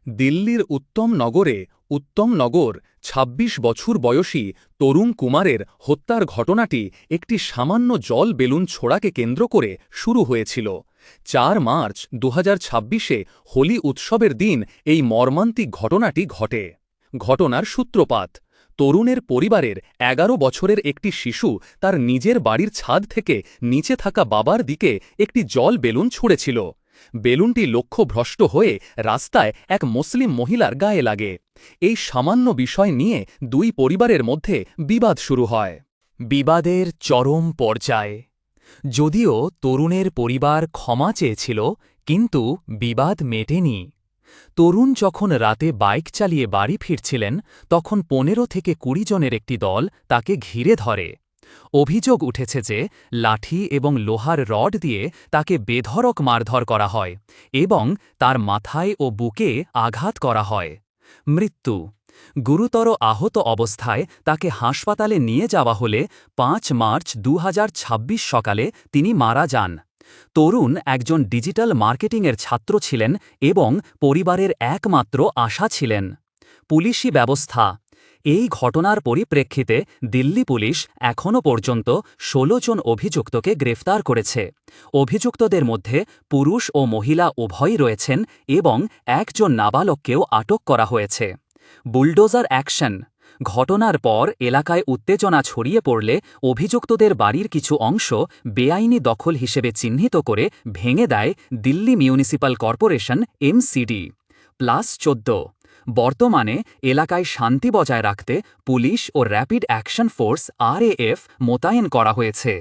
দিল্লির উত্তমনগর ২৬ বছর বয়সী তরুণ কুমারের হত্যার ঘটনাটি একটি সামান্য জল বেলুন ছোড়াকে কেন্দ্র করে শুরু হয়েছিল। ৪ মার্চ ২০২৬-এ হোলি উৎসবের দিন এই মর্মান্তিক ঘটনাটি ঘটে। ঘটনার সূত্রপাত: তরুণের পরিবারের ১১ বছরের একটি শিশু তার নিজের বাড়ির ছাদ থেকে নিচে থাকা বাবার দিকে একটি জল বেলুন ছুঁড়েছিল। বেলুনটি লক্ষ্যভ্রষ্ট হয়ে রাস্তায় এক মুসলিম মহিলার গায়ে লাগে। এই সামান্য বিষয় নিয়ে দুই পরিবারের মধ্যে বিবাদ শুরু হয়। বিবাদের চরম পর্যায়ে। যদিও তরুণের পরিবার ক্ষমা চেয়েছিল, কিন্তু বিবাদ মেটেনি। তরুণ যখন রাতে বাইক চালিয়ে বাড়ি ফিরছিলেন, তখন ১৫ থেকে ২০ জনের একটি দল তাকে ঘিরে ধরে। অভিযোগ উঠেছে যে লাঠি এবং লোহার রড দিয়ে তাকে বেধড়ক মারধর করা হয় এবং তার মাথায় ও বুকে আঘাত করা হয়। মৃত্যু: গুরুতর আহত অবস্থায় তাকে হাসপাতালে নিয়ে যাওয়া হলে ৫ মার্চ ২০২৬ সকালে তিনি মারা যান। তরুণ একজন ডিজিটাল মার্কেটিংয়ের ছাত্র ছিলেন এবং পরিবারের একমাত্র আশা ছিলেন। পুলিশি ব্যবস্থা: এই ঘটনার পরিপ্রেক্ষিতে দিল্লি পুলিশ এখনও পর্যন্ত ১৬ জন অভিযুক্তকে গ্রেফতার করেছে। অভিযুক্তদের মধ্যে পুরুষ ও মহিলা উভয়ই রয়েছেন এবং একজন নাবালককেও আটক করা হয়েছে। বুলডোজার অ্যাকশন: ঘটনার পর এলাকায় উত্তেজনা ছড়িয়ে পড়লে অভিযুক্তদের বাড়ির কিছু অংশ বেআইনি দখল হিসেবে চিহ্নিত করে ভেঙে দেয় দিল্লি মিউনিসিপ্যাল কর্পোরেশন (MCD). +১৪। বর্তমানে এলাকায় শান্তি বজায় রাখতে পুলিশ ও র্যাপিড অ্যাকশন ফোর্স (RAF) মোতায়েন করা হয়েছে।